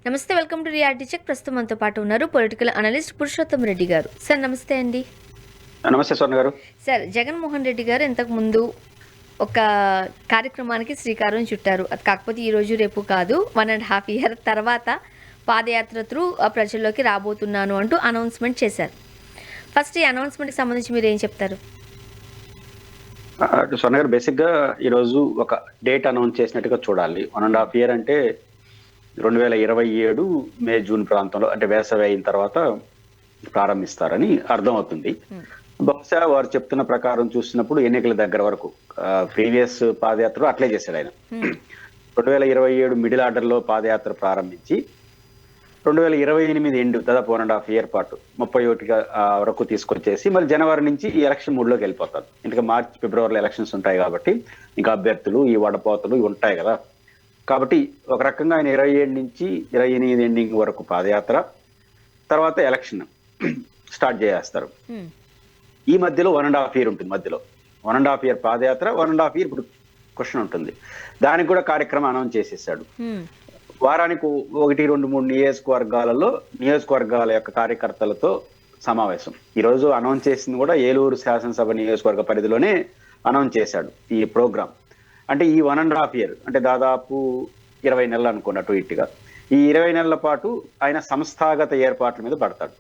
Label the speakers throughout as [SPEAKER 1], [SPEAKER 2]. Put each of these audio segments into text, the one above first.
[SPEAKER 1] నమస్తే, welcome to reality check. ప్రస్తుతం మనతో పాటు ఉన్నారు పొలిటికల్ అనలిస్ట్ పురుషోత్తం రెడ్డి గారు. సార్ నమస్తే అండి.
[SPEAKER 2] నమస్తే స్వర్ణ గారు.
[SPEAKER 1] సార్, జగన్మోహన్ రెడ్డి గారు ఇంతకు ముందు ఒక కార్యక్రమానికి శ్రీకారం చుట్టారు. అది కాకపోతే ఈరోజు రేపు కాదు, 1.5 year తర్వాత పాదయాత్ర త్రూ ప్రజల్లోకి రాబోతున్నాను అంటూ అనౌన్స్మెంట్ చేశారు. ఫస్ట్ ఈ అనౌన్స్మెంట్కి సంబంధించి మీరు ఏం చెప్తారు?
[SPEAKER 2] స్వర్ణ గారు, బేసిక్ గా ఈరోజు ఒక డేట్ అనౌన్స్ చేసినట్టుగా చూడాలి. 1.5 year అంటే 2027 మే జూన్ ప్రాంతంలో, అంటే వేసవి అయిన తర్వాత ప్రారంభిస్తారని అర్థం అవుతుంది. బహుశా వారు చెప్తున్న ప్రకారం చూసినప్పుడు ఎన్నికల దగ్గర వరకు ప్రీవియస్ పాదయాత్ర అట్లే చేశాడు ఆయన. 2027 మిడిల్ ఆర్డర్ లో పాదయాత్ర ప్రారంభించి 2028 ఎండ్, దాదాపు 1.5 year పాటు 31 వరకు తీసుకొచ్చేసి మళ్ళీ జనవరి నుంచి ఈ ఎలక్షన్ మూడ్లోకి వెళ్ళిపోతారు. ఇంకా మార్చి ఫిబ్రవరిలో ఎలక్షన్స్ ఉంటాయి కాబట్టి ఇంకా అభ్యర్థులు ఈ వడపోతలు ఉంటాయి కదా. కాబట్టి ఒక రకంగా ఆయన 27 నుంచి 28 ఎండింగ్ వరకు పాదయాత్ర, తర్వాత ఎలక్షన్ స్టార్ట్ చేస్తారు. ఈ మధ్యలో 1.5 year ఉంటుంది. మధ్యలో 1.5 year పాదయాత్ర, 1.5 year ఇప్పుడు క్వశ్చన్ ఉంటుంది. దానికి కూడా కార్యక్రమం అనౌన్స్ చేసేసాడు. వారానికి 1, 2, 3 నియోజకవర్గాల యొక్క కార్యకర్తలతో సమావేశం. ఈరోజు అనౌన్స్ చేసింది కూడా ఏలూరు శాసనసభ నియోజకవర్గ పరిధిలోనే అనౌన్స్ చేశాడు ఈ ప్రోగ్రామ్. అంటే ఈ 1.5 year అంటే దాదాపు 20 నెలలు అనుకున్నట్టు ఇట్టుగా ఈ 20 నెలల పాటు ఆయన సంస్థాగత ఏర్పాట్ల మీద పడతాడు.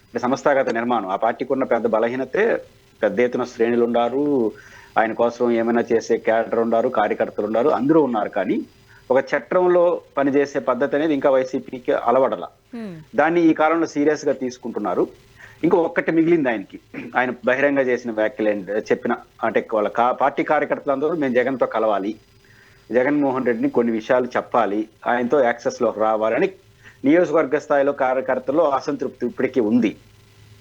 [SPEAKER 2] అంటే సంస్థాగత నిర్మాణం, ఆ పార్టీకి ఉన్న పెద్ద బలహీనతే పెద్ద ఎత్తున శ్రేణులు ఉన్నారు, ఆయన కోసం ఏమైనా చేసే క్యాడర్ ఉన్నారు, కార్యకర్తలు ఉన్నారు, అందరూ ఉన్నారు. కానీ ఒక చట్టంలో పనిచేసే పద్ధతి అనేది ఇంకా వైసీపీకి అలవడల. దాన్ని ఈ కాలంలో సీరియస్ గా తీసుకుంటున్నారు. ఇంకా ఒక్కటి మిగిలింది ఆయనకి. ఆయన బహిరంగ చేసిన వ్యాఖ్యలు చెప్పిన, అంటే వాళ్ళ పార్టీ కార్యకర్తలందరూ మేము జగన్తో కలవాలి, జగన్మోహన్ రెడ్డిని కొన్ని విషయాలు చెప్పాలి, ఆయనతో యాక్సెస్ లోకి రావాలని నియోజకవర్గ స్థాయిలో కార్యకర్తల్లో అసంతృప్తి ఇప్పటికీ ఉంది.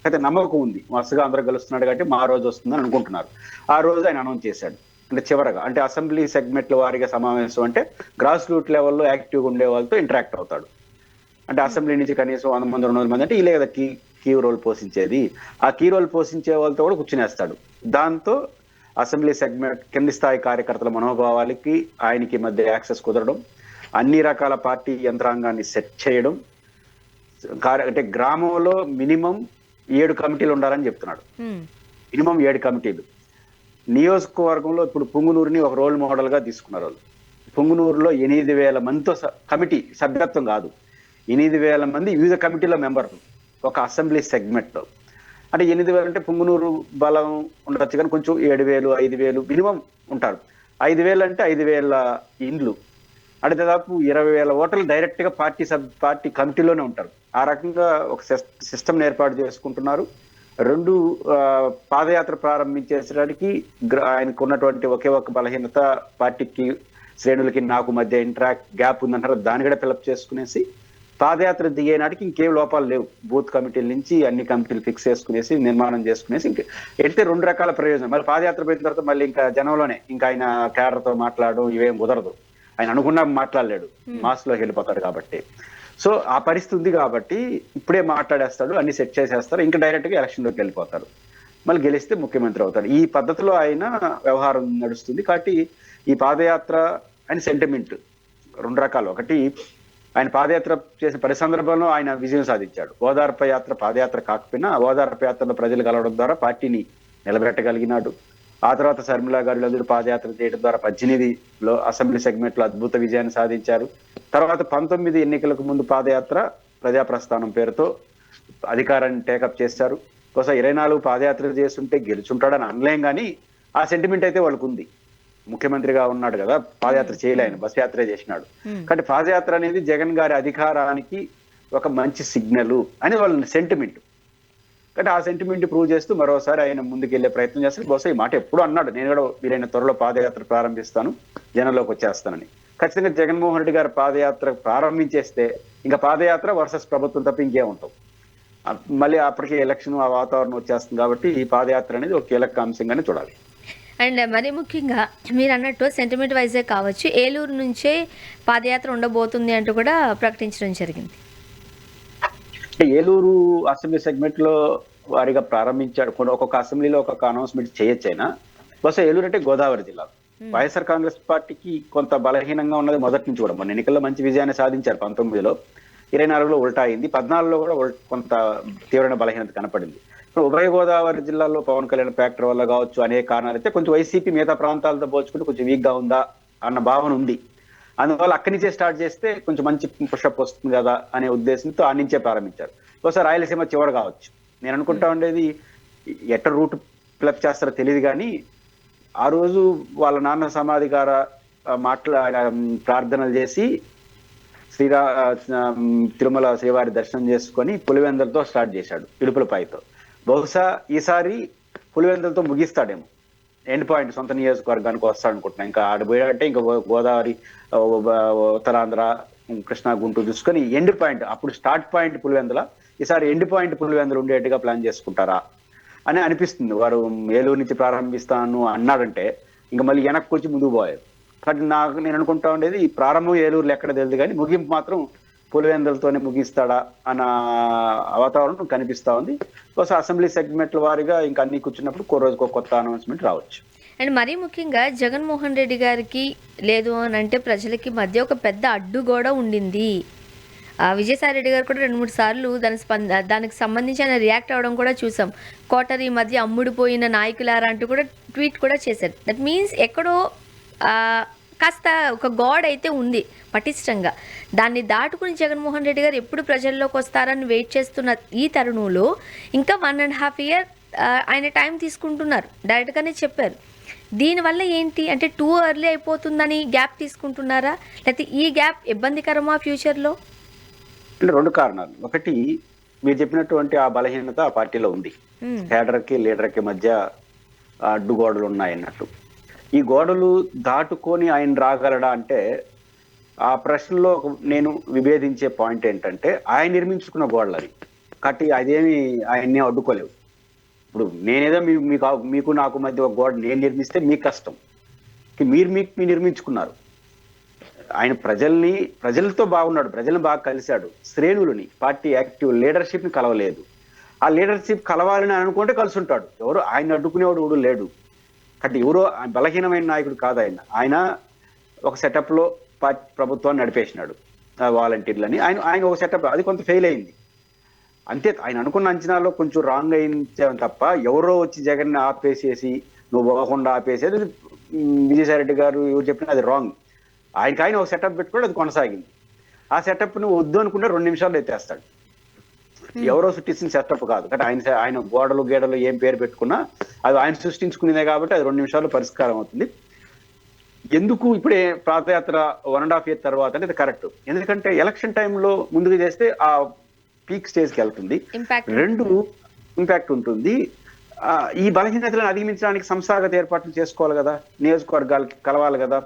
[SPEAKER 2] అయితే నమ్మకం ఉంది, మస్తుగా అందరూ గెలుస్తున్నాడు కాబట్టి మా రోజు వస్తుందని అనుకుంటున్నారు. ఆ రోజు ఆయన అనౌన్స్ చేశాడు. అంటే చివరగా, అంటే అసెంబ్లీ సెగ్మెంట్ల వారీగా సమావేశం, అంటే గ్రాస్ రూట్ లెవెల్లో యాక్టివ్గా ఉండే వాళ్ళతో ఇంటరాక్ట్ అవుతాడు. అంటే అసెంబ్లీ నుంచి కనీసం 100 మంది 200 మంది, అంటే ఇలా కదా కీ రోల్ పోషించేది, ఆ కీ రోల్ పోషించే వాళ్ళతో కూడా కూర్చునేస్తాడు. దాంతో అసెంబ్లీ సెగ్మెంట్ కింది స్థాయి కార్యకర్తల మనోభావాలకి ఆయనకి మధ్య యాక్సెస్ కుదరడం, అన్ని రకాల పార్టీ యంత్రాంగాన్ని సెట్ చేయడం, అంటే గ్రామంలో మినిమం 7 కమిటీలు ఉండాలని చెప్తున్నాడు. మినిమం 7 కమిటీలు. నియోజకవర్గంలో ఇప్పుడు పుంగునూరుని ఒక రోల్ మోడల్ గా తీసుకున్నారు వాళ్ళు. పుంగునూరులో 8,000 మందితో కమిటీ సభ్యత్వం కాదు, 8,000 మంది వివిధ కమిటీల మెంబర్లు ఒక అసెంబ్లీ సెగ్మెంట్ లో. అంటే 8,000 అంటే పుంగునూరు బలం ఉండొచ్చు, కానీ కొంచెం 7,000 5,000 మినిమం ఉంటారు. 5,000 అంటే 5,000 ఇండ్లు, అంటే దాదాపు 20,000 ఓటర్లు డైరెక్ట్ గా పార్టీ కమిటీలోనే ఉంటారు. ఆ రకంగా ఒక సిస్టమ్ ఏర్పాటు చేసుకుంటున్నారు. 2 పాదయాత్ర ప్రారంభించేసరికి ఆయనకు ఉన్నటువంటి ఒకే ఒక బలహీనత, పార్టీకి శ్రేణులకి నాకు మధ్య గ్యాప్ ఉందంటారు. దాన్ని కూడా ఫిలప్ చేసుకునేసి పాదయాత్ర దిగే నాటికి ఇంకేం లోపాలు లేవు. బూత్ కమిటీల నుంచి అన్ని కమిటీలు ఫిక్స్ చేసుకునేసి నిర్మాణం చేసుకునేసి ఇంకా ఎడితే 2 రకాల ప్రయోజనం. మళ్ళీ పాదయాత్ర పోయిన తర్వాత మళ్ళీ ఇంకా జనంలోనే ఇంకా ఆయన క్యాడర్తో మాట్లాడడం ఇవేం కుదరదు. ఆయన అనుకున్నా మాట్లాడలేడు, మాస్లోకి వెళ్ళిపోతాడు కాబట్టి. సో ఆ పరిస్థితి ఉంది కాబట్టి ఇప్పుడే మాట్లాడేస్తాడు, అన్ని సెట్ చేసేస్తారు, ఇంకా డైరెక్ట్ గా ఎలక్షన్లోకి వెళ్ళిపోతారు. మళ్ళీ గెలిస్తే ముఖ్యమంత్రి అవుతాడు. ఈ పద్ధతిలో ఆయన వ్యవహారం నడుస్తుంది. కాబట్టి ఈ పాదయాత్ర ఆయన సెంటిమెంట్ 2 రకాలు. ఒకటి, ఆయన పాదయాత్ర చేసిన సందర్భంలో ఆయన విజయం సాధించాడు. ఓదార్ప యాత్ర పాదయాత్ర కాకపోయినా ఓదార్ప యాత్రలో ప్రజలు కలవడం ద్వారా పార్టీని నిలబెట్టగలిగినాడు. ఆ తర్వాత శర్మిలా గారు అందరూ పాదయాత్ర చేయడం ద్వారా 18లో అసెంబ్లీ సెగ్మెంట్ లో అద్భుత విజయాన్ని సాధించారు. తర్వాత 19 ఎన్నికలకు ముందు పాదయాత్ర ప్రజాప్రస్థానం పేరుతో అధికారాన్ని టేకప్ చేశారు. బహుశా 24 పాదయాత్ర చేస్తుంటే గెలుచుంటాడని అనలేం, కానీ ఆ సెంటిమెంట్ అయితే వాళ్ళకు ఉంది. ముఖ్యమంత్రిగా ఉన్నాడు కదా, పాదయాత్ర చేయలేను, బస్ యాత్రే చేసినాడు. కానీ పాదయాత్ర అనేది జగన్ గారి అధికారానికి ఒక మంచి సిగ్నల్ అని వాళ్ళ సెంటిమెంట్. కానీ ఆ సెంటిమెంట్ ప్రూవ్ చేస్తూ మరోసారి ఆయన ముందుకెళ్లే ప్రయత్నం చేస్తారు. బహుశా ఈ మాట ఎప్పుడు అన్నాడు, నేను కూడా వీరైన త్వరలో పాదయాత్ర ప్రారంభిస్తాను, జనంలోకి వచ్చేస్తానని. ఖచ్చితంగా జగన్మోహన్ రెడ్డి గారు పాదయాత్ర ప్రారంభించేస్తే ఇంకా పాదయాత్ర వర్సెస్ ప్రభుత్వం తప్ప ఇంకే ఉంటాం. మళ్ళీ అప్పటికే ఎలక్షన్ ఆ వాతావరణం వచ్చేస్తుంది. కాబట్టి ఈ పాదయాత్ర అనేది ఒక కీలక అంశంగానే చూడాలి.
[SPEAKER 1] అండ్ మరీ ముఖ్యంగా మీరు అన్నట్టు సెంటిమెంట్ వైజే కావచ్చు, ఏలూరు నుంచే పాదయాత్ర ఉండబోతుంది అంటూ కూడా ప్రకటించడం జరిగింది.
[SPEAKER 2] ఏలూరు అసెంబ్లీ సెగ్మెంట్ లో వారిగా ప్రారంభించాడు. ఒక్కొక్క అసెంబ్లీలో ఒక్కొక్క అనౌన్స్మెంట్ చేయొచ్చైనా బహుశా ఏలూరు అంటే గోదావరి జిల్లా, వైఎస్ఆర్ కాంగ్రెస్ పార్టీకి కొంత బలహీనంగా ఉన్నది మొదటి నుంచి కూడా. మొన్న ఎన్నికల్లో మంచి విజయాన్ని సాధించారు 19లో, 24లో ఉల్టా అయింది, 14లో కూడా కొంత తీవ్రమైన బలహీనత కనపడింది. ఉభయ గోదావరి జిల్లాలో పవన్ కళ్యాణ్ ఫ్యాక్టర్ వల్ల కావచ్చు, అనేక కారణాలు అయితే కొంచెం వైసీపీ మిగతా ప్రాంతాలతో పోల్చుకుంటే కొంచెం వీక్ గా ఉందా అన్న భావన ఉంది. అందువల్ల అక్కడి నుంచే స్టార్ట్ చేస్తే కొంచెం మంచి పుషప్ వస్తుంది కదా అనే ఉద్దేశంతో ఆ నుంచే ప్రారంభించారు. బహుశా రాయలసీమ చివరి కావచ్చు. నేను అనుకుంటా ఉండేది ఎట్ట రూట్ ప్లప్ చేస్తారో తెలియదు, కానీ ఆ రోజు వాళ్ళ నాన్న సమాధి గార ప్రార్థనలు చేసి తిరుమల శ్రీవారి దర్శనం చేసుకొని పులివెందులతో స్టార్ట్ చేశాడు, ఇడుపులపాయతో. బహుశా ఈసారి పులివెందులతో ముగిస్తాడేమో, ఎండ్ పాయింట్ సొంత నియోజకవర్గానికి వస్తాడు అనుకుంటున్నాను. ఇంకా ఆడిపోయాడంటే ఇంకా గోదావరి, ఉత్తరాంధ్ర, కృష్ణా, గుంటూరు చూసుకొని ఎండ్ పాయింట్, అప్పుడు స్టార్ట్ పాయింట్ పులివెందుల, ఈసారి ఎండ్ పాయింట్ పులివెందులు ఉండేట్టుగా ప్లాన్ చేసుకుంటారా అని అనిపిస్తుంది. వారు ఏలూరు నుంచి ప్రారంభిస్తాను అన్నాడంటే ఇంకా మళ్ళీ వెనక్కి వచ్చి ముందుకు పోయారు. కానీ నేను అనుకుంటా ఉండేది ఈ ప్రారంభం ఏలూరులో ఎక్కడ తెలియదు, కానీ ముగింపు మాత్రం పులివెందులతోనే ముగిస్తాడా అన్న వాతావరణం కనిపిస్తా ఉంది. బహుశా అసెంబ్లీ సెగ్మెంట్ల వారిగా ఇంకా అన్ని కూర్చున్నప్పుడు రోజుకో కొత్త అనౌన్స్మెంట్ రావచ్చు.
[SPEAKER 1] అండ్ మరీ ముఖ్యంగా జగన్మోహన్ రెడ్డి గారికి లేదు అని అంటే ప్రజలకి మధ్య ఒక పెద్ద అడ్డు కూడా ఉండింది. విజయసాయి రెడ్డి గారు కూడా 2-3 సార్లు దానికి సంబంధించి ఆయన రియాక్ట్ అవ్వడం కూడా చూసాం. కోటర్ ఈ మధ్య అమ్ముడుపోయిన నాయకులారా అంటూ కూడా ట్వీట్ కూడా చేశారు. దట్ మీన్స్ ఎక్కడో కాస్త ఒక గాడ్ అయితే ఉంది పటిష్టంగా. దాన్ని దాటుకుని జగన్మోహన్ రెడ్డి గారు ఎప్పుడు ప్రజల్లోకి వస్తారని వెయిట్ చేస్తున్న ఈ తరుణంలో ఇంకా 1.5 year ఆయన టైం తీసుకుంటున్నారు. డైరెక్ట్గానే చెప్పారు. దీనివల్ల ఏంటి అంటే టూ ఎర్లీ అయిపోతుందని గ్యాప్ తీసుకుంటున్నారా, లేకపోతే ఈ గ్యాప్ ఇబ్బందికరమా ఫ్యూచర్లో?
[SPEAKER 2] అంటే 2 కారణాలు. ఒకటి, మీరు చెప్పినటువంటి ఆ బలహీనత ఆ పార్టీలో ఉంది. కేడర్కి లీడర్కి మధ్య అడ్డుగోడలు ఉన్నాయన్నట్టు. ఈ గోడలు దాటుకొని ఆయన రాగలడా అంటే ఆ ప్రశ్నలో నేను విభేదించే పాయింట్ ఏంటంటే ఆయన నిర్మించుకున్న గోడలు అవి కాబట్టి అదేమి ఆయన్ని అడ్డుకోలేవు. ఇప్పుడు నేనేదో మీకు నాకు మధ్య ఒక గోడ నేను నిర్మిస్తే మీకు కష్టం, మీరు నిర్మించుకున్నారు. ఆయన ప్రజలతో బాగున్నాడు, ప్రజలను బాగా కలిశాడు, శ్రేణులని, పార్టీ యాక్టివ్ లీడర్షిప్ని కలవలేదు. ఆ లీడర్షిప్ కలవాలని అనుకుంటే కలుసుంటాడు. ఎవరు ఆయన అడ్డుకునేవాడు ఎవడు లేడు. కాబట్టి ఎవరో బలహీనమైన నాయకుడు కాదు ఆయన. ఆయన ఒక సెటప్లో ప్రభుత్వాన్ని నడిపేసినాడు, వాలంటీర్లని. ఆయన ఒక సెటప్, అది కొంత ఫెయిల్ అయింది అంతే. ఆయన అనుకున్న అంచనాలో కొంచెం రాంగ్ అయింది తప్ప ఎవరో వచ్చి జగన్ని ఆపేసేసి నువ్వు పోకుండా ఆపేసేది విజయసాయి రెడ్డి గారు ఎవరు చెప్పినా అది రాంగ్. ఆయన ఒక సెటప్ పెట్టుకోవడం, అది కొనసాగింది. ఆ సెటప్ ను వద్దు అనుకుంటే 2 నిమిషాల్లో ఎత్తేస్తాడు. ఎవరో సృష్టించిన సెటప్ కాదు. కాబట్టి ఆయన గోడలు గేడలు ఏం పేరు పెట్టుకున్నా అది ఆయన సృష్టించుకునేదే కాబట్టి అది 2 నిమిషాల్లో పరిష్కారం అవుతుంది. ఎందుకు ఇప్పుడే పాదయాత్ర 1.5 year తర్వాత అంటే అది కరెక్ట్. ఎందుకంటే ఎలక్షన్ టైంలో ముందుకు చేస్తే ఆ పీక్ స్టేజ్కి వెళ్తుంది, 2 ఇంపాక్ట్ ఉంటుంది. ఈ బలహీనతలను అధిగమించడానికి సంస్థాగత ఏర్పాట్లు చేసుకోవాలి కదా, నియోజకవర్గాలకి కలవాలి కదా,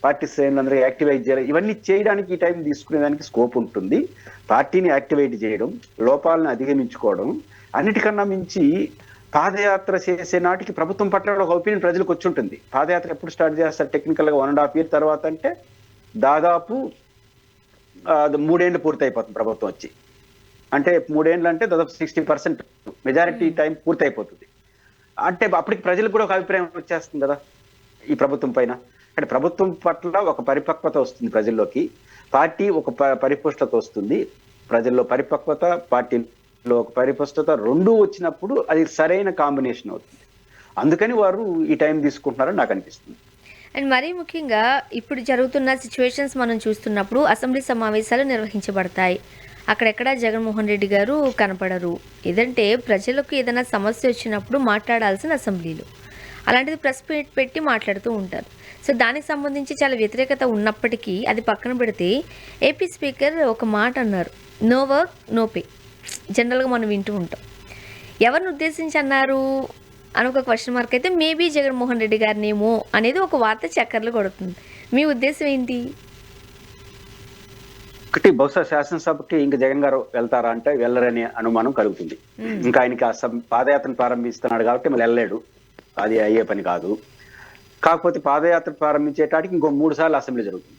[SPEAKER 2] పార్టీ శ్రేణులందరూ యాక్టివేట్ చేయాలి. ఇవన్నీ చేయడానికి ఈ టైం తీసుకునేదానికి స్కోప్ ఉంటుంది. పార్టీని యాక్టివేట్ చేయడం, లోపాలను అధిగమించుకోవడం, అన్నిటికన్నా మించి పాదయాత్ర చేసే నాటికి ప్రభుత్వం పట్ల ఒక ఒపీనియన్ ప్రజలకు వచ్చి ఉంటుంది. పాదయాత్ర ఎప్పుడు స్టార్ట్ చేస్తారు టెక్నికల్గా 1.5 year తర్వాత అంటే దాదాపు 3 ఏళ్ళు పూర్తి అయిపోతుంది ప్రభుత్వం వచ్చి. అంటే 3 ఏళ్ళు అంటే దాదాపు 60% మెజారిటీ టైం పూర్తి అయిపోతుంది. అంటే అప్పటికి ప్రజలకు కూడా ఒక అభిప్రాయం వచ్చేస్తుంది కదా ఈ ప్రభుత్వం పైన. అంటే ప్రభుత్వం పట్ల ఒక పరిపక్వత వస్తుంది ప్రజల్లోకి, పార్టీ ఒక పరిపుష్టత వస్తుంది. ప్రజల్లో పరిపక్వత, పార్టీలో ఒక పరిపుష్టత 2 వచ్చినప్పుడు అది సరైన కాంబినేషన్ అవుతుంది. అందుకని వారు ఈ టైం తీసుకుంటున్నారని నాకు అనిపిస్తుంది.
[SPEAKER 1] అండ్ మరీ ముఖ్యంగా ఇప్పుడు జరుగుతున్న సిచ్యువేషన్స్ మనం చూస్తున్నప్పుడు అసెంబ్లీ సమావేశాలు నిర్వహించబడతాయి. అక్కడెక్కడ జగన్మోహన్ రెడ్డి గారు కనపడరు. ఏదంటే ప్రజలకు ఏదైనా సమస్య వచ్చినప్పుడు మాట్లాడాల్సిన అసెంబ్లీలో అలాంటిది ప్రెస్ మీట్ పెట్టి మాట్లాడుతూ ఉంటారు. సో దానికి సంబంధించి చాలా వ్యతిరేకత ఉన్నప్పటికీ అది పక్కన పెడితే ఏపీ స్పీకర్ ఒక మాట అన్నారు, నో వర్క్ నో పే. జనరల్గా మనం వింటూ ఉంటాం. ఎవరిని ఉద్దేశించి అన్నారు అని ఒక క్వశ్చన్ మార్క్ అయితే మేబీ జగన్మోహన్ రెడ్డి గారినేమో అనేది ఒక వార్త చక్కర్లు కొడుతుంది. మీ ఉద్దేశం ఏంటి?
[SPEAKER 2] ఒకటి, బహుశా శాసనసభకి ఇంకా జగన్ గారు వెళ్తారా అంటే వెళ్ళరనే అనుమానం కలుగుతుంది. ఇంకా ఆయనకి పాదయాత్రను ప్రారంభిస్తున్నాడు కాబట్టి మళ్ళీ వెళ్ళలేడు, అది అయ్యే పని కాదు. కాకపోతే పాదయాత్ర ప్రారంభించేటానికి ఇంకో 3 సార్లు అసెంబ్లీ జరుగుతుంది.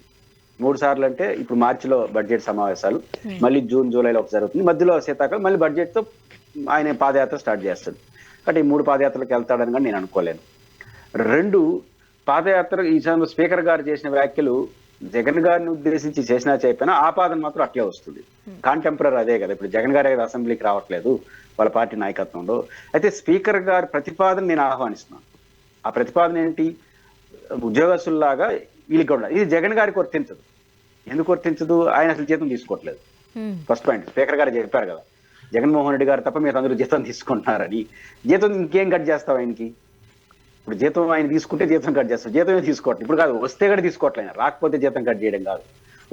[SPEAKER 2] 3 సార్లు అంటే ఇప్పుడు మార్చిలో బడ్జెట్ సమావేశాలు, మళ్ళీ జూన్ జూలైలో ఒక జరుగుతుంది, మధ్యలో శీతాకాలం, మళ్ళీ బడ్జెట్ తో ఆయన పాదయాత్ర స్టార్ట్ చేస్తాడు. కాబట్టి ఈ 3 పాదయాత్రలకు వెళ్తాడని కానీ నేను అనుకోలేను. 2, పాదయాత్ర ఈ సమయంలో స్పీకర్ గారు చేసిన వ్యాఖ్యలు జగన్ గారిని ఉద్దేశించి చేసినా చెప్పినా ఆపాదన మాత్రం అట్లే వస్తుంది. కాంటెంపరీ అదే కదా, ఇప్పుడు జగన్ గారు అసెంబ్లీకి రావట్లేదు వాళ్ళ పార్టీ నాయకత్వంలో. అయితే స్పీకర్ గారి ప్రతిపాదన నేను ఆహ్వానిస్తున్నాను. ఆ ప్రతిపాదన ఏంటి? ఉద్యోగస్తుల్లాగా వీళ్ళకి కూడా ఇది జగన్ గారికి వర్తించదు. ఎందుకు వర్తించదు? ఆయన అసలు జీతం తీసుకోవట్లేదు. ఫస్ట్ పాయింట్ స్పీకర్ గారు చెప్పారు కదా, జగన్మోహన్ రెడ్డి గారు తప్ప మీరు అందరూ జీతం తీసుకుంటున్నారని. జీతం ఇంకేం కట్ చేస్తావు ఆయనకి? ఇప్పుడు జీతం ఆయన తీసుకుంటే జీతం కట్ చేస్తాం, జీతమే తీసుకోవట్లేదు. ఇప్పుడు కాదు, వస్తే కూడా తీసుకోవట్లేదు, రాకపోతే జీతం కట్ చేయడం కాదు,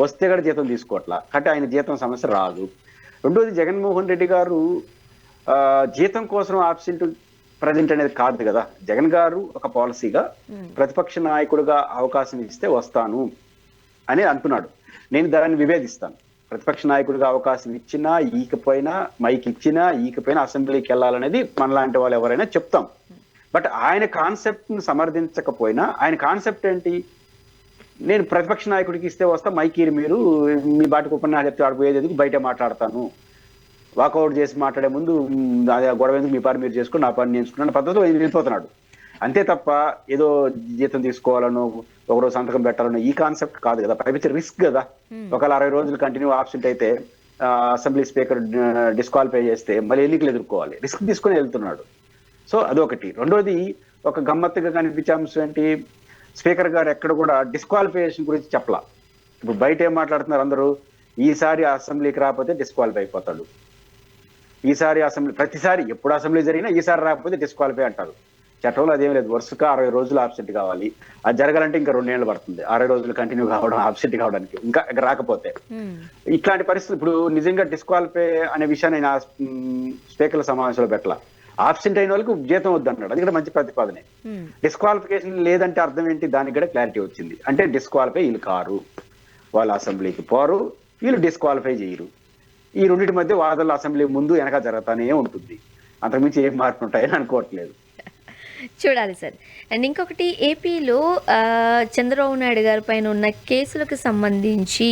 [SPEAKER 2] వస్తే కూడా జీతం తీసుకోవట్లా. కాబట్టి ఆయన జీతం సమస్య రాదు. రెండోది, జగన్మోహన్ రెడ్డి గారు జీతం కోసం ఆబ్సెంట్ ప్రజెంట్ అనేది కాదు కదా. జగన్ గారు ఒక పాలసీగా ప్రతిపక్ష నాయకుడిగా అవకాశం ఇస్తే వస్తాను అని అంటున్నాడు. నేను దాన్ని విభేదిస్తాను. ప్రతిపక్ష నాయకుడిగా అవకాశం ఇచ్చినా ఈకపోయినా, మైక్ ఇచ్చినా ఈకపోయినా అసెంబ్లీకి వెళ్ళాలనేది మనలాంటి వాళ్ళు ఎవరైనా చెప్తాం. బట్ ఆయన కాన్సెప్ట్ ను సమర్థించకపోయినా, ఆయన కాన్సెప్ట్ ఏంటి? నేను ప్రతిపక్ష నాయకుడికి ఇస్తే వస్తా, మైకీరి మీరు మీ బాటికి ఉపన్యాసం చెప్తే ఆడిపోయేది బయట మాట్లాడతాను, వాకౌట్ చేసి మాట్లాడే ముందు గొడవ ఎందుకు, మీ పని మీరు చేసుకుని నా పని నేర్చుకున్న పద్ధతిలో వెళ్ళిపోతున్నాడు. అంతే తప్ప ఏదో జీతం తీసుకోవాలనో ఒకరోజు సంతకం పెట్టాలనో ఈ కాన్సెప్ట్ కాదు కదా. పైపించి రిస్క్ కదా. ఒకవేళ 60 రోజులు కంటిన్యూ ఆబ్సెంట్ అయితే అసెంబ్లీ స్పీకర్ డిస్క్వాలిఫై చేస్తే మళ్ళీ ఎన్నికలు ఎదుర్కోవాలి. రిస్క్ తీసుకుని వెళ్తున్నాడు. సో అదొకటి. రెండోది, ఒక గమ్మత్తుగా కనిపించే అంశం ఏంటి? స్పీకర్ గారు ఎక్కడ కూడా డిస్క్వాలిఫికేషన్ గురించి చెప్పలా. ఇప్పుడు బయట ఏం మాట్లాడుతున్నారు అందరూ, ఈసారి అసెంబ్లీకి రాకపోతే డిస్క్వాలిఫై అయిపోతాడు, ఈసారి అసెంబ్లీ ప్రతిసారి ఎప్పుడు అసెంబ్లీ జరిగినా ఈసారి రాకపోతే డిస్క్వాలిఫై అంటారు. చట్టంలో అదేం లేదు. వరుసగా 60 రోజులు ఆబ్సెంట్ కావాలి. అది జరగాలంటే ఇంకా 2 ఏళ్ళు పడుతుంది. 60 రోజులు కంటిన్యూ కావడం, ఆబ్సెంట్ కావడానికి, ఇంకా రాకపోతే. ఇట్లాంటి పరిస్థితి ఇప్పుడు నిజంగా డిస్క్వాలిఫై అనే విషయాన్ని నేను స్పీకర్ల సమావేశంలో పెట్టాల. ఆబ్సెంట్ అయిన వాళ్ళకి జీతం వద్దు అన్నాడు. అది కూడా మంచి ప్రతిపాదనే. డిస్క్వాలిఫికేషన్ లేదంటే అర్థం ఏంటి? దానికి కూడా క్లారిటీ వచ్చింది. అంటే డిస్క్వాలిఫై వీళ్ళు కారు, వాళ్ళు అసెంబ్లీకి పోరు, వీళ్ళు డిస్క్వాలిఫై చేయరు. ఈ రెండింటి మధ్య వాదనలు అసెంబ్లీ ముందు వెనక జరుగుతానే ఉంటుంది. అంతకుమించి ఏం మార్పు ఉంటాయని అనుకోవట్లేదు.
[SPEAKER 1] చూడాలి సార్. అండ్ ఇంకొకటి, ఏపీలో చంద్రబాబు నాయుడు గారి పైన ఉన్న కేసులకు సంబంధించి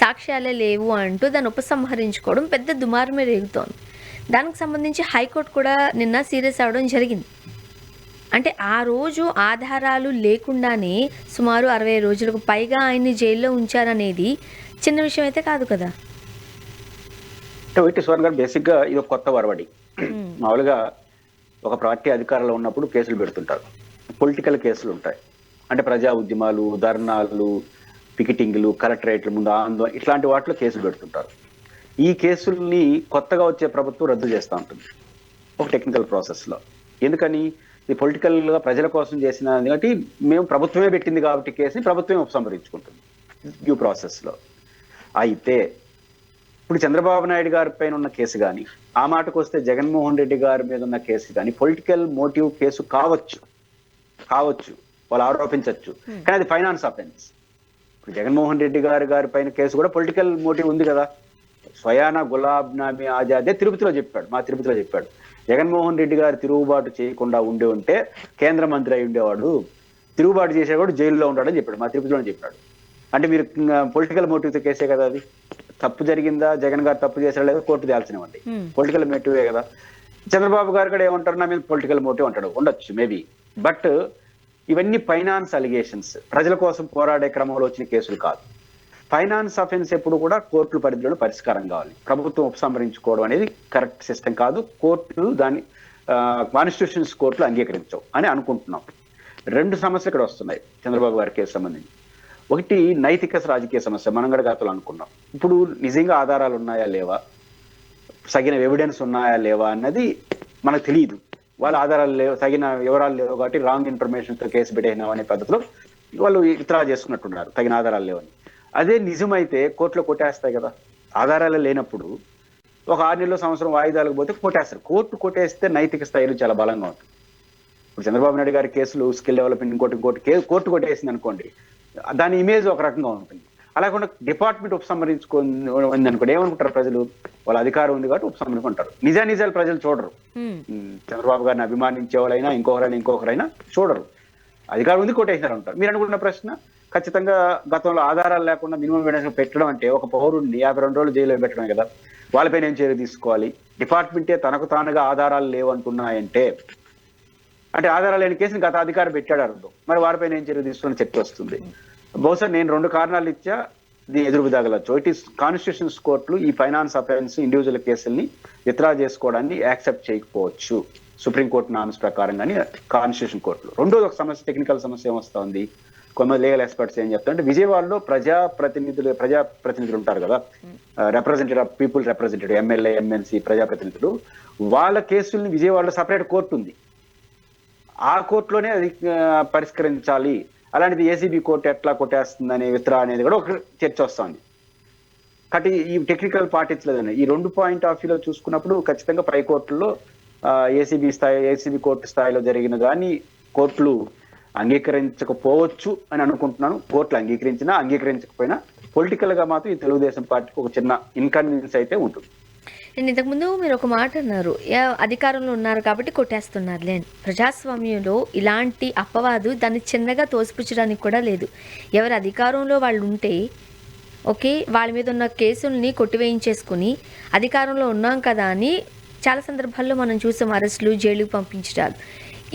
[SPEAKER 1] సాక్ష్యాలే లేవు అంటూ దాన్ని ఉపసంహరించుకోవడం పెద్ద దుమారమే రేగుతోంది. దానికి సంబంధించి హైకోర్టు కూడా నిన్న సీరియస్ అవ్వడం జరిగింది. అంటే ఆ రోజు ఆధారాలు లేకుండానే సుమారు 60 రోజులకు పైగా ఆయన్ని జైల్లో ఉంచారనేది చిన్న విషయం అయితే కాదు కదా.
[SPEAKER 2] వైటి సువర్ణ గారు బేసిక్ గా ఇది ఒక కొత్త వరవడి. మామూలుగా ఒక పార్టీ అధికారంలో ఉన్నప్పుడు కేసులు పెడుతుంటారు, పొలిటికల్ కేసులు ఉంటాయి. అంటే ప్రజా ఉద్యమాలు, ధర్నాలు, పికెటింగ్లు, కలెక్టరేట్ల ముందు ఆందోళన, ఇట్లాంటి వాటిలో కేసులు పెడుతుంటారు. ఈ కేసుల్ని కొత్తగా వచ్చే ప్రభుత్వం రద్దు చేస్తూ ఉంటుంది ఒక టెక్నికల్ ప్రాసెస్ లో. ఎందుకని? ఇది పొలిటికల్ గా ప్రజల కోసం చేసిన, కాబట్టి మేము ప్రభుత్వమే పెట్టింది కాబట్టి కేసుని ప్రభుత్వమే ఉపసంహరించుకుంటుంది డ్యూ ప్రాసెస్ లో. అయితే ఇప్పుడు చంద్రబాబు నాయుడు గారి పైన ఉన్న కేసు కానీ, ఆ మాటకు వస్తే జగన్మోహన్ రెడ్డి గారి మీద ఉన్న కేసు కానీ పొలిటికల్ మోటివ్ కేసు కావచ్చు, వాళ్ళు ఆరోపించవచ్చు, కానీ అది ఫైనాన్స్ అఫెన్స్. ఇప్పుడు జగన్మోహన్ రెడ్డి గారి పైన కేసు కూడా పొలిటికల్ మోటివ్ ఉంది కదా. స్వయానా గులాబ్ నబీ ఆజాదే తిరుపతిలో చెప్పాడు, మా తిరుపతిలో చెప్పాడు, జగన్మోహన్ రెడ్డి గారు తిరుగుబాటు చేయకుండా ఉంటే కేంద్ర మంత్రి అయి ఉండేవాడు, తిరుగుబాటు చేసేవాడు జైల్లో ఉంటాడని చెప్పాడు, మా తిరుపతిలో చెప్పాడు. అంటే మీరు పొలిటికల్ మోటివ్తో కేసే కదా అది. తప్పు జరిగిందా, జగన్ గారు తప్పు చేశారా లేదా కోర్టు తేల్చినవ్వండి, పొలిటికల్ మోటివే కదా. చంద్రబాబు గారు కూడా ఏమంటారు, నా మీద పొలిటికల్ మోటివ్ అంటాడు, ఉండొచ్చు మేబీ. బట్ ఇవన్నీ ఫైనాన్స్ అలిగేషన్స్, ప్రజల కోసం పోరాడే క్రమంలో వచ్చిన కేసులు కాదు. ఫైనాన్స్ అఫెన్స్ ఎప్పుడు కూడా కోర్టుల పరిధిలో పరిష్కారం కావాలి. ప్రభుత్వం ఉపసంహరించుకోవడం అనేది కరెక్ట్ సిస్టమ్ కాదు. కోర్టులు దాన్ని కాన్స్టిట్యూషన్స్ కోర్టులు అంగీకరించవు అని అనుకుంటున్నాం. 2 సమస్యలు ఇక్కడ వస్తున్నాయి చంద్రబాబు గారి కేసు సంబంధించి. ఒకటి నైతిక రాజకీయ సమస్య, మనం కూడా గతంలో అనుకున్నాం. ఇప్పుడు నిజంగా ఆధారాలు ఉన్నాయా లేవా, తగిన ఎవిడెన్స్ ఉన్నాయా లేవా అన్నది మనకు తెలియదు. వాళ్ళ ఆధారాలు లేవు, తగిన వివరాలు లేవు కాబట్టి రాంగ్ ఇన్ఫర్మేషన్తో కేసు పెట్టినాం అనే పద్ధతిలో వాళ్ళు విత్డ్రా చేసుకున్నట్టున్నారు, తగిన ఆధారాలు లేవని. అదే నిజమైతే కోర్టులో కొట్టేస్తాయి కదా. ఆధారాలు లేనప్పుడు ఒక 6 నెలలు, సంవత్సరం వాయిదాలకు పోతే కొట్టేస్తారు. కోర్టు కొట్టేస్తే నైతిక స్థాయిలో చాలా బలంగా ఉంటుంది. ఇప్పుడు చంద్రబాబు నాయుడు గారి కేసులు స్కిల్ డెవలప్మెంట్ ఇంకోటి కోర్టు కొట్టేసింది అనుకోండి, దాని ఇమేజ్ ఒక రకంగా ఉంటుంది. అలాగే డిపార్ట్మెంట్ ఉపసంహరించుకుంది అనుకోండి, ఏమనుకుంటారు ప్రజలు, వాళ్ళ అధికారం ఉంది కాబట్టి ఉపసంహరించుకుంటారు. నిజాలు ప్రజలు చూడరు. చంద్రబాబు గారిని అభిమానించే వాళ్ళైనా ఇంకొకరైనా చూడరు. అధికారం ఉంది కొట్టేసినారు అంటారు. మీరు అనుకున్న ప్రశ్న ఖచ్చితంగా గతంలో ఆధారాలు లేకుండా మినిమం ఎవిడెన్స్ పెట్టడం అంటే ఒక పౌరుడిని 52 రోజులు జైల్లో పెట్టడమే కదా. వాళ్ళపైన ఏం చర్య తీసుకోవాలి? డిపార్ట్మెంటే తనకు తానుగా ఆధారాలు లేవంటున్నాయంటే అంటే ఆధారాలు లేని కేసుని గత అధికారి పెట్టాడు అర్థం. మరి వారిపైన ఏం చర్య తీసుకున్న చర్చ వస్తుంది. బహుశా నేను 2 కారణాలు ఇచ్చా దీని ఎదురు దాగలచ్చు. ఇట్ ఈస్ కాన్స్టిట్యూషన్స్ కోర్టులు ఈ ఫైనాన్స్ అఫెన్స్ ఇండివిజువల్ కేసుల్ని విత్డ్రా చేసుకోవడాన్ని యాక్సెప్ట్ చేయకపోవచ్చు సుప్రీంకోర్టు నామ్స్ ప్రకారం, కానీ కాన్స్టిట్యూషన్ కోర్టులు. రెండోది ఒక సమస్య, టెక్నికల్ సమస్య ఏమొస్తుంది, కొంతమంది లీగల్ ఎక్స్పర్ట్స్ ఏం చెప్తారంటే ప్రజాప్రతినిధులు ఉంటారు కదా, representative people representative MLA MNC ప్రజాప్రతినిధులు, వాళ్ళ కేసుల్ని విజయవాడలో సపరేట్ కోర్టు ఉంది, ఆ కోర్టులోనే అది పరిష్కరించాలి. అలాంటిది ఏసీబీ కోర్టు ఎట్లా కొట్టేస్తుంది అనే విత్డ్రా అనేది కూడా ఒక చర్చ వస్తుంది. కాబట్టి ఈ టెక్నికల్ పాటించలేదని ఈ 2 పాయింట్ ఆఫ్ వ్యూలో చూసుకున్నప్పుడు ఖచ్చితంగా పై కోర్టుల్లో ఏసీబీ కోర్టు స్థాయిలో జరిగిన కానీ కోర్టులు అంగీకరించకపోవచ్చు అని అనుకుంటున్నాను. కోర్టులు అంగీకరించినా అంగీకరించకపోయినా పొలిటికల్ గా మాత్రం ఈ తెలుగుదేశం పార్టీకి ఒక చిన్న ఇన్కన్వీనియన్స్ అయితే ఉంటుంది.
[SPEAKER 1] అండ్ ఇంతకుముందు మీరు ఒక మాట అన్నారు, అధికారంలో ఉన్నారు కాబట్టి కొట్టేస్తున్నారులే అని. ప్రజాస్వామ్యంలో ఇలాంటి అపవాదు దాన్ని చిన్నగా తోసిపుచ్చడానికి కూడా లేదు. ఎవరి అధికారంలో వాళ్ళు ఉంటే ఓకే, వాళ్ళ మీద ఉన్న కేసుల్ని కొట్టివేయించేసుకుని అధికారంలో ఉన్నాం కదా అని చాలా సందర్భాల్లో మనం చూసాం అరెస్టులు, జైలుకు పంపించడాలు.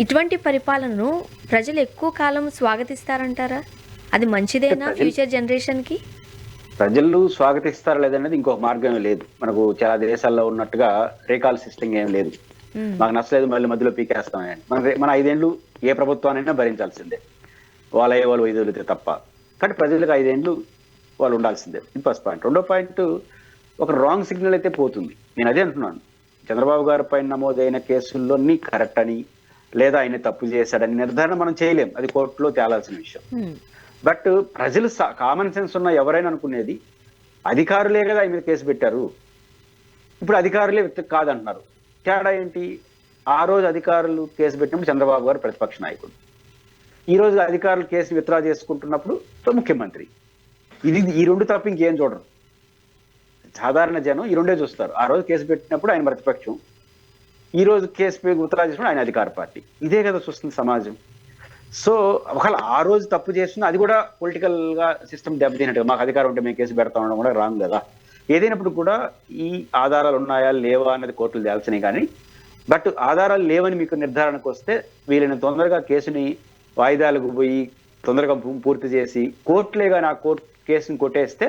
[SPEAKER 1] ఇటువంటి పరిపాలనను ప్రజలు ఎక్కువ కాలం స్వాగతిస్తారంటారా? అది మంచిదేనా ఫ్యూచర్ జనరేషన్కి?
[SPEAKER 2] ప్రజలు స్వాగతిస్తారా లేదనేది ఇంకొక మార్గమే లేదు. మనకు చాలా దేశాల్లో ఉన్నట్టుగా రీకాల్ సిస్టమ్ ఏం లేదు. మాకు నచ్చలేదు మళ్ళీ మధ్యలో పీకేస్తామని మన 5 ఏళ్ళు ఏ ప్రభుత్వానైనా భరించాల్సిందే, వాళ్ళు వదిలితే తప్ప. కానీ ప్రజలకు 5 ఏళ్ళు వాళ్ళు ఉండాల్సిందే. ఇది ఫస్ట్ పాయింట్. రెండో పాయింట్, ఒక రాంగ్ సిగ్నల్ అయితే పోతుంది. నేను అదే అంటున్నాను, చంద్రబాబు గారి పైన నమోదైన కేసుల్లోని కరెక్ట్ అని లేదా ఆయన తప్పు చేశాడని నిర్ధారణ మనం చేయలేం, అది కోర్టులో తేలాల్సిన విషయం. బట్ ప్రజలు కామన్ సెన్స్ ఉన్న ఎవరైనా అనుకునేది అధికారులే కదా ఆయన మీద కేసు పెట్టారు, ఇప్పుడు అధికారులే కాదంటున్నారు. తేడా ఏంటి? ఆ రోజు అధికారులు కేసు పెట్టినప్పుడు చంద్రబాబు గారు ప్రతిపక్ష నాయకుడు, ఈ రోజు అధికారులు కేసు విత్డ్రా చేసుకుంటున్నప్పుడు ముఖ్యమంత్రి. ఈ 2 తప్ప ఇంకేం చూడరు. సాధారణ జనం ఈ 2 చూస్తారు. ఆ రోజు కేసు పెట్టినప్పుడు ఆయన ప్రతిపక్షం, ఈ రోజు కేసు విత్డ్రా చేసుకుని ఆయన అధికార పార్టీ. ఇదే కదా చూస్తుంది సమాజం. సో ఒకవేళ ఆ రోజు తప్పు చేస్తున్నా అది కూడా పొలిటికల్ గా సిస్టమ్ దెబ్బతిన్నట్టుగా, మాకు అధికారం ఉంటే మేము కేసు పెడతా ఉండడం కూడా రాంగ్ కదా. ఏదైనప్పుడు కూడా ఈ ఆధారాలు ఉన్నాయా లేవా అన్నది కోర్టులు తేల్చినాయి. కానీ బట్ ఆధారాలు లేవని మీకు నిర్ధారణకు వస్తే వీళ్ళని తొందరగా కేసుని వాయిదాలకు పోయి తొందరగా పూర్తి చేసి కోర్టులే కానీ ఆ కేసుని కొట్టేస్తే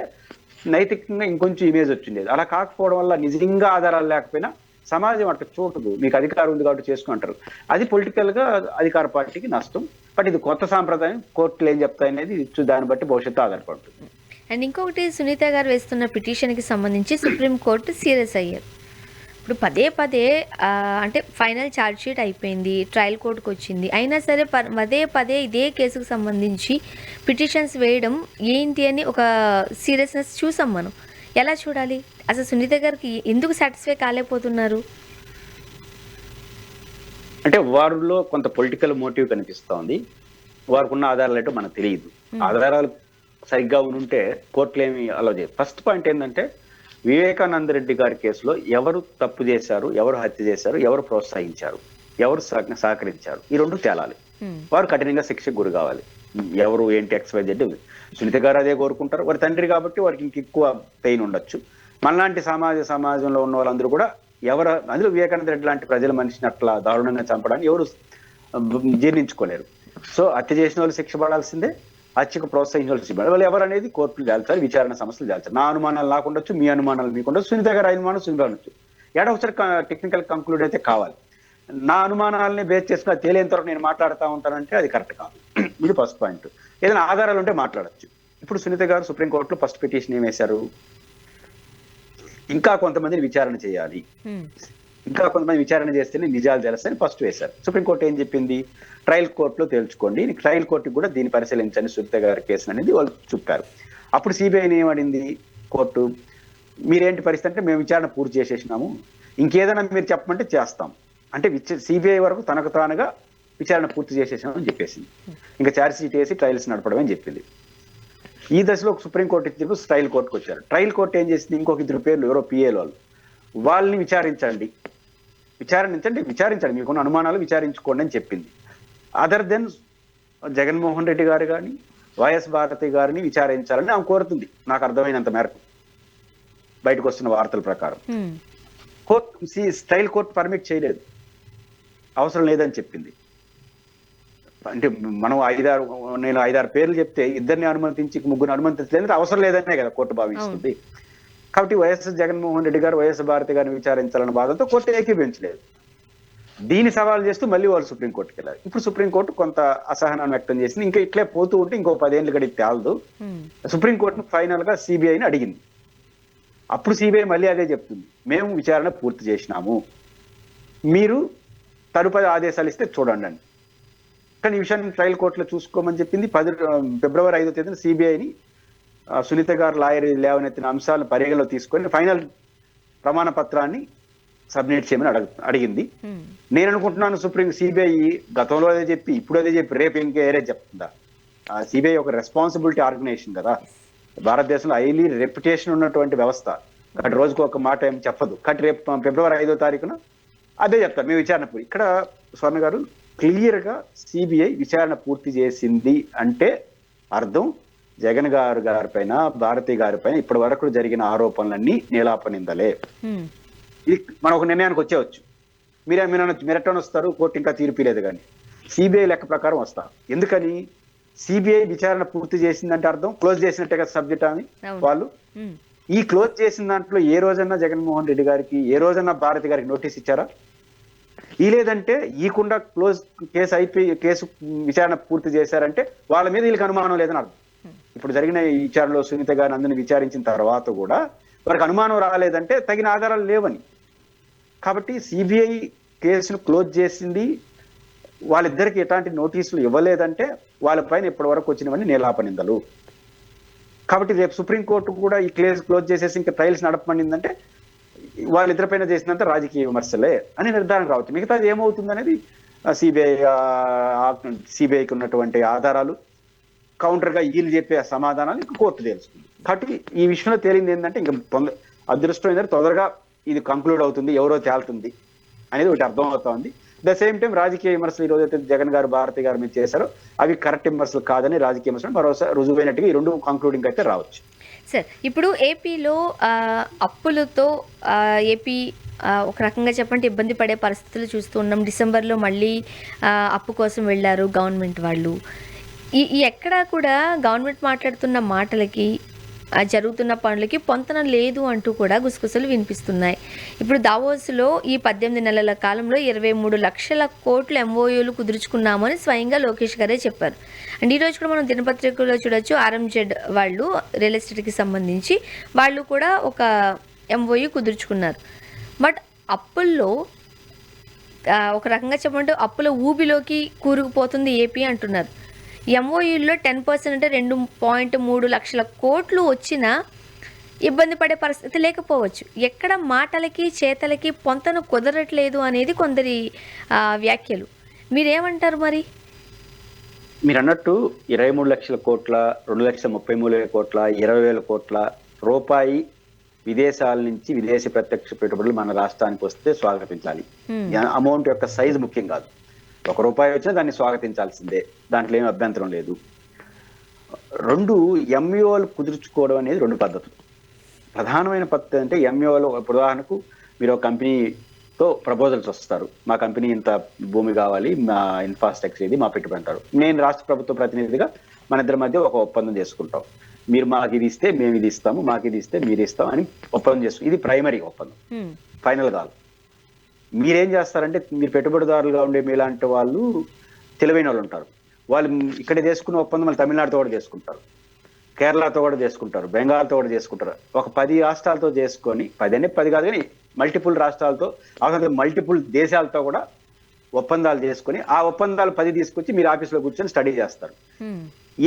[SPEAKER 2] నైతికంగా ఇంకొంచెం ఇమేజ్ వచ్చిండేది. అలా కాకపోవడం వల్ల నిజంగా ఆధారాలు లేకపోయినా సమాజం అట్లా చూడదు, మీకు అధికారం ఉంది కాబట్టి చేసుకుంటారు. అది పొలిటికల్ గా అధికార పార్టీకి నష్టం. బట్ ఇది కొత్త సాంప్రదాయం, కోర్టులు ఏం చెప్తాయనేది దాన్ని బట్టి భవిష్యత్తు ఆధారపడుతుంది.
[SPEAKER 1] అండ్ ఇంకొకటి, సునీత గారు వేస్తున్న పిటిషన్కి సంబంధించి సుప్రీంకోర్టు సీరియస్ అయ్యారు. ఇప్పుడు పదే అంటే ఫైనల్ ఛార్జ్ షీట్ అయిపోయింది, ట్రయల్ కోర్టుకు వచ్చింది, అయినా సరే పదే ఇదే కేసుకు సంబంధించి పిటిషన్స్ వేయడం ఏంటి అని ఒక సీరియస్నెస్ చూసాం మనం. ఎలా చూడాలి? అసలు సునీత గారికి ఎందుకు సాటిస్ఫై కాలేకపోతున్నారు?
[SPEAKER 2] అంటే వారిలో కొంత పొలిటికల్ మోటివ్ కనిపిస్తోంది. వారికి ఉన్న ఆధారాలు ఏంటో మనకు తెలియదు. ఆధారాలు సరిగ్గా ఉంటే కోర్టులు ఏమి అలో చేయదు. ఫస్ట్ పాయింట్ ఏంటంటే, వివేకానంద రెడ్డి గారి కేసులో ఎవరు తప్పు చేశారు, ఎవరు హత్య చేశారు, ఎవరు ప్రోత్సహించారు, ఎవరు సహకరించారు, ఈ 2 తేలాలి. వారు కఠినంగా శిక్షకు గురి కావాలి. ఎవరు ఏంటి XYZ. సునీత గారు అదే కోరుకుంటారు. వారి తండ్రి కాబట్టి వారికి ఇంకెక్కువ పెయిన్ ఉండొచ్చు. మనలాంటి సమాజంలో ఉన్న వాళ్ళందరూ కూడా అందులో వివేకానంద రెడ్డి లాంటి ప్రజల మనిషిని అట్లా దారుణంగా చంపడానికి ఎవరు జీర్ణించుకోలేరు. సో హత్య చేసిన వాళ్ళు శిక్ష పడాల్సిందే, హత్యకు ప్రోత్సహించిన వాళ్ళు శిక్ష పడాలి. వాళ్ళు ఎవరు అనేది కోర్టులు తేల్చాలి, విచారణ సంస్థలు తేల్చాలి. నా అనుమానాలు నాకు ఉండొచ్చు, మీ అనుమానాలు మీకు ఉండొచ్చు, సునీత గారు అనుమానం సునీత ఉండొచ్చు. ఒకసారి టెక్నికల్ కంక్లూడ్ అయితే కావాలి. నా అనుమానాలని బేస్ చేసుకుని తేలేంత వరకు నేను మాట్లాడుతూ ఉంటానంటే అది కరెక్ట్ కాదు. ఇది ఫస్ట్ పాయింట్. ఏదైనా ఆధారాలు ఉంటే మాట్లాడచ్చు. ఇప్పుడు సునీత గారు సుప్రీంకోర్టులో ఫస్ట్ పిటిషన్ ఏం వేశారు, ఇంకా కొంతమందిని విచారణ చేయాలి, ఇంకా కొంతమంది విచారణ చేస్తేనే నిజాలు తెలుస్తాయని ఫస్ట్ వేశారు. సుప్రీంకోర్టు ఏం చెప్పింది, ట్రయల్ కోర్టులో తేల్చుకోండి, ట్రయల్ కోర్టుకి కూడా దీన్ని పరిశీలించండి సునీత గారి కేసు అనేది వాళ్ళు చెప్పారు. అప్పుడు సిబిఐని ఏమడింది కోర్టు, మీరేంటి పరిస్థితి అంటే మేము విచారణ పూర్తి చేసేసినాము, ఇంకేదైనా మీరు చెప్పమంటే చేస్తాం అంటే సిబిఐ వరకు తనకు తానుగా విచారణ పూర్తి చేసేసామని చెప్పేసింది. ఇంకా ఛార్జ్ షీట్ వేసి ట్రయల్స్ నడపడమని చెప్పింది. ఈ దశలో సుప్రీంకోర్టు ఇచ్చినప్పుడు ట్రయల్ కోర్టుకు వచ్చారు. ట్రయల్ కోర్టు ఏం చేసింది, ఇంకొక 2 పేర్లు ఎవరో పిఏలు వాళ్ళని విచారించండి, మీకున్న అనుమానాలు విచారించుకోండి అని చెప్పింది. అదర్ దెన్ జగన్మోహన్ రెడ్డి గారు కానీ వైఎస్ భారతి గారిని విచారించాలని ఆమె కోరుతుంది, నాకు అర్థమైనంత మేరకు బయటకు వస్తున్న వార్తల ప్రకారం. ట్రయల్ కోర్టు పర్మిట్ చేయలేదు, అవసరం లేదని చెప్పింది. అంటే మనం నేను 5-6 పేర్లు చెప్తే ఇద్దరిని అనుమతించి ముగ్గురు అనుమతించలేదు అవసరం లేదనే కదా కోర్టు భావిస్తుంది. కాబట్టి వైఎస్ జగన్మోహన్ రెడ్డి గారు వైఎస్ భారతి గారిని విచారించాలన్న బాధతో కోర్టు ఏకీభవించలేదు. దీన్ని సవాల్ చేస్తూ మళ్ళీ వాళ్ళు సుప్రీంకోర్టుకి వెళ్ళారు. ఇప్పుడు సుప్రీంకోర్టు కొంత అసహనాన్ని వ్యక్తం చేసింది. ఇంకా ఇట్లే పోతూ ఉంటే ఇంకో 10 ఏళ్ళు గడికి తేలదు. సుప్రీంకోర్టును ఫైనల్ గా సిబిఐని అడిగింది. అప్పుడు సిబిఐ మళ్ళీ అదే చెప్తుంది, మేము విచారణ పూర్తి చేసినాము, మీరు తదుపరి ఆదేశాలు ఇస్తే చూడండి అని. కానీ ఈ విషయాన్ని ట్రయల్ కోర్టులో చూసుకోమని చెప్పింది. ఫిబ్రవరి 5వ తేదీన సిబిఐని సునీత గారు లాయర్ లేవనెత్తిన అంశాలను పరిగణలో తీసుకొని ఫైనల్ ప్రమాణ పత్రాన్ని సబ్మిట్ చేయమని అడిగింది. నేను అనుకుంటున్నాను సిబిఐ గతంలో అదే చెప్పి ఇప్పుడు అదే చెప్పి రేపు ఇంకా ఏరే చెప్తుందా? సిబిఐ ఒక రెస్పాన్సిబిలిటీ ఆర్గనైజేషన్ కదా, భారతదేశంలో హైలీ రెప్యుటేషన్ ఉన్నటువంటి వ్యవస్థ. కాబట్టి రోజుకు ఒక మాట ఏం చెప్పదు. కాబట్టి రేపు ఫిబ్రవరి 5వ తారీఖున అదే చెప్తారు, మేము విచారణ పూర్తి. ఇక్కడ స్వర్ణ గారు క్లియర్ గా సిబిఐ విచారణ పూర్తి చేసింది అంటే అర్థం జగన్ గారి పైన భారతి గారి పైన ఇప్పటి వరకు జరిగిన ఆరోపణలన్నీ నీలాపనిందలే. ఇది మనం ఒక నిర్ణయానికి వచ్చేవచ్చు. మీరెట్టని వస్తారు, కోర్టు ఇంకా తీర్పు లేదు, కానీ సిబిఐ లెక్క ప్రకారం వస్తారు. ఎందుకని? సిబిఐ విచారణ పూర్తి చేసిందంటే అర్థం క్లోజ్ చేసినట్టే కదా సబ్జెక్ట్ అని వాళ్ళు. ఈ క్లోజ్ చేసిన దాంట్లో ఏ రోజన్నా జగన్మోహన్ రెడ్డి గారికి ఏ రోజన్నా భారతి గారికి నోటీస్ ఇచ్చారా? ఈ లేదంటే ఈకుండా క్లోజ్ కేసు విచారణ పూర్తి చేశారంటే వాళ్ళ మీద వీళ్ళకి అనుమానం లేదని అర్థం. ఇప్పుడు జరిగిన ఈ విచారణలో సునీత గారిని అందరిని విచారించిన తర్వాత కూడా వారికి అనుమానం రాలేదంటే తగిన ఆధారాలు లేవని. కాబట్టి సిబిఐ కేసును క్లోజ్ చేసింది, వాళ్ళిద్దరికి ఎలాంటి నోటీసులు ఇవ్వలేదంటే వాళ్ళపైన ఇప్పటి వరకు వచ్చినవన్నీ నీలాపనిందలు. కాబట్టి రేపు సుప్రీంకోర్టు కూడా ఈ కేసు క్లోజ్ చేసేసి ఇంకా ట్రయల్స్ నడపమనిందంటే వాళ్ళిద్దరిపైన చేసినంత రాజకీయ విమర్శలే అని నిర్ధారణ రావచ్చు. మిగతాది ఏమవుతుంది అనేది సిబిఐకి ఉన్నటువంటి ఆధారాలు కౌంటర్ గా వీళ్ళు చెప్పే సమాధానాలు ఇంకా కోర్టు తెలుస్తుంది. కాబట్టి ఈ విషయంలో తేలింది ఏంటంటే ఇంకా అదృష్టం ఏంటంటే తొందరగా ఇది కంక్లూడ్ అవుతుంది, ఎవరో తేలుతుంది అనేది ఒకటి అర్థం అవుతా ఉంది. ద సేమ్ టైం రాజకీయ విమర్శలు ఈ రోజైతే జగన్ గారు భారతి గారు మీద చేశారో అవి కరెక్ట్ విమర్శలు కాదని రాజకీయ విమర్శలు మరోసారి రుజువైనట్టుగా ఈ రెండు కంక్లూడింగ్ అయితే రావచ్చు.
[SPEAKER 1] సార్, ఇప్పుడు ఏపీలో అప్పులతో ఏపీ ఒక రకంగా చెప్పంటే ఇబ్బంది పడే పరిస్థితులు చూస్తూ ఉన్నాం. డిసెంబర్లో మళ్ళీ అప్పు కోసం వెళ్ళారు గవర్నమెంట్ వాళ్ళు. ఈ ఎక్కడా కూడా గవర్నమెంట్ మాట్లాడుతున్న మాటలకి జరుగుతున్న పనులకి పొంతన లేదు అంటూ కూడా గుసగుసలు వినిపిస్తున్నాయి. ఇప్పుడు దావోస్లో ఈ 18 నెలల కాలంలో 23 లక్షల కోట్ల ఎంఓయూలు కుదుర్చుకున్నామని స్వయంగా లోకేష్ గారే చెప్పారు. అండ్ ఈరోజు కూడా మనం దినపత్రికలో చూడొచ్చు, ఆర్ఎంజెడ్ వాళ్ళు రియల్ ఎస్టేట్కి సంబంధించి వాళ్ళు కూడా ఒక ఎంఓయూ కుదుర్చుకున్నారు. బట్ అప్పుల్లో ఒక రకంగా చెప్పంటే అప్పుల ఊబిలోకి కూరుకుపోతుంది ఏపీ అంటున్నారు. ఎంఓయూలో 10% అంటే 2.3 లక్షల కోట్లు వచ్చినా ఇబ్బంది పడే పరిస్థితి లేకపోవచ్చు. ఎక్కడ మాటలకి చేతలకి పొంతన కుదరట్లేదు అనేది కొందరి వ్యాఖ్యలు. మీరేమంటారు మరి?
[SPEAKER 2] మీరు అన్నట్టు 23 లక్షల కోట్ల, 2,33,000 కోట్ల, 20,000 కోట్ల రూపాయి విదేశాల నుంచి విదేశీ ప్రత్యక్ష పెట్టుబడులు మన రాష్ట్రానికి వస్తే స్వాగతించాలి. అమౌంట్ యొక్క సైజు ముఖ్యం కాదు. ₹1 వచ్చినా దాన్ని స్వాగతించాల్సిందే, దాంట్లో ఏమి అభ్యంతరం లేదు. 2 ఎంఓలు కుదుర్చుకోవడం అనేది 2 పద్ధతులు. ప్రధానమైన పద్ధతి అంటే ఎంఓలో ఉదాహరణకు మీరు ఒక కంపెనీతో ప్రపోజల్స్ వస్తారు, మా కంపెనీ ఇంత భూమి కావాలి, మా ఇన్ఫ్రాస్ట్రక్చర్ ఇది, మా పెట్టుబడి అంటారు. నేను రాష్ట్ర ప్రభుత్వ ప్రతినిధిగా మన ఇద్దరి మధ్య ఒక ఒప్పందం చేసుకుంటాం. మీరు మాకు ఇది ఇస్తే మేము ఇది ఇస్తాము, మాకు ఇది ఇస్తే మీరు ఇస్తాం అని ఒప్పందం చేసుకుంటాం. ఇది ప్రైమరీ ఒప్పందం, ఫైనల్ కాదు. మీరేం చేస్తారంటే మీరు పెట్టుబడిదారులుగా ఉండే మీలాంటి వాళ్ళు తెలివైన వాళ్ళు ఉంటారు. వాళ్ళు ఇక్కడ చేసుకున్న ఒప్పందం వాళ్ళు తమిళనాడుతో కూడా చేసుకుంటారు, కేరళతో కూడా చేసుకుంటారు, బెంగాల్తో కూడా చేసుకుంటారు. ఒక 10 రాష్ట్రాలతో చేసుకొని 10 కాదు కానీ మల్టిపుల్ రాష్ట్రాలతో మల్టిపుల్ దేశాలతో కూడా ఒప్పందాలు చేసుకొని ఆ ఒప్పందాలు 10 తీసుకొచ్చి మీరు ఆఫీస్లో కూర్చొని స్టడీ చేస్తారు.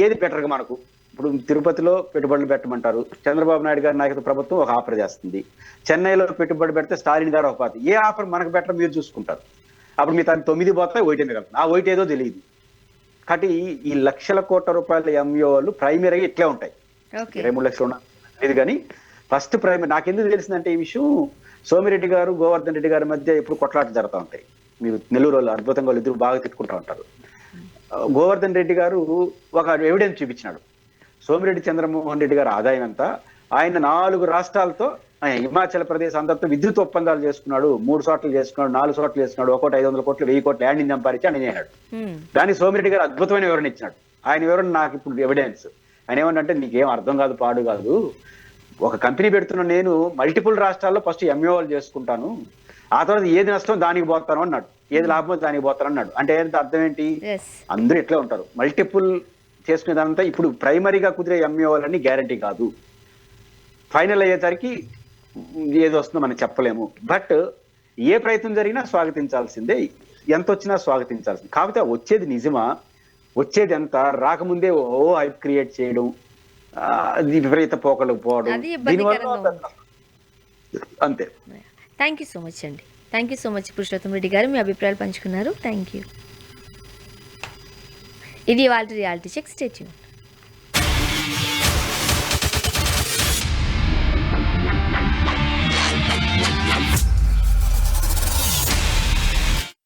[SPEAKER 2] ఏది బెటర్గా మనకు ఇప్పుడు తిరుపతిలో పెట్టుబడులు పెట్టమంటారు, చంద్రబాబు నాయుడు గారి నాయకత్వ ప్రభుత్వం ఒక ఆఫర్ చేస్తుంది. చెన్నైలో పెట్టుబడి పెడితే స్టాలిన్ గారు ఒక పార్టీ, ఏ ఆఫర్ మనకు బెటర్ మీరు చూసుకుంటారు. అప్పుడు మీ తను 9 పోతాయి, 1 మిగలుతుంది. ఆ 1 ఏదో తెలియదు. కాబట్టి ఈ లక్షల కోట్ల రూపాయల ఎంఓలు ప్రైమరీగా ఇట్లే ఉంటాయి. 23 లక్షలు లేదు కానీ ఫస్ట్ ప్రైమరీ నాకెందుకు తెలిసిందంటే ఈ విషయం, సోమిరెడ్డి గారు గోవర్ధన్ రెడ్డి గారి మధ్య ఎప్పుడు కొట్లాట జరుగుతూ ఉంటాయి. మీరు నెల్లూరు వాళ్ళు అద్భుతంగా వాళ్ళు ఇద్దరు బాగా తిట్టుకుంటూ ఉంటారు. గోవర్ధన్ రెడ్డి గారు ఒక ఎవిడెన్స్ చూపించినాడు. సోమిరెడ్డి చంద్రమోహన్ రెడ్డి గారి ఆదాయం ఎంత, ఆయన 4 రాష్ట్రాలతో హిమాచల్ ప్రదేశ్ అందరితో విద్యుత్ ఒప్పందాలు చేసుకున్నాడు, 3 చోట్ల చేసుకున్నాడు, 4 చోట్ల చేసుకున్నాడు, ఒక్కోటి 500 కోట్లు 1000 కోట్లు ల్యాండ్ సంపాదించి అని అన్నాడు. దాన్ని సోమిరెడ్డి గారు అద్భుతమైన వివరణ ఇచ్చినాడు. ఆయన వివరణ నాకు ఇప్పుడు ఎవిడెన్స్. ఆయన ఏమన్నంటే నీకేం అర్థం కాదు, పాడు కాదు, ఒక కంపెనీ పెడుతున్న నేను మల్టిపుల్ రాష్ట్రాల్లో ఫస్ట్ ఎంఓలు చేసుకుంటాను, ఆ తర్వాత ఏది నష్టం దానికి పోతాను అన్నాడు, ఏది లాభమో దానికి పోతాను అన్నాడు. అంటే అర్థం ఏంటి, అందరూ ఇట్లే ఉంటారు, మల్టిపుల్ చేసుకునేదంతా ఇప్పుడు ప్రైమరీగా కుదిరే ఎంఓలన్నీ గ్యారంటీ కాదు, ఫైనల్ అయ్యేసరికి ఏది వస్తుందో మనం చెప్పలేము. బట్ ఏ ప్రయత్నం జరిగినా స్వాగతించాల్సిందే, ఎంత వచ్చినా స్వాగతించాల్సిందే. కాకపోతే వచ్చేది నిజమా, వచ్చేది ఎంత, రాకముందే హైప్ క్రియేట్ చేయడం, విపరీత పోకలు పోవడం, దీనివల్ల అంతే.
[SPEAKER 1] థ్యాంక్ యూ సో మచ్ అండి. Thank you so much Purushottam Reddy గారు, మీ అభిప్రాయాలు పంచుకున్నారు. Thank you. ఇది వాళ్ళ రియాలిటీ చెక్. Stay tuned.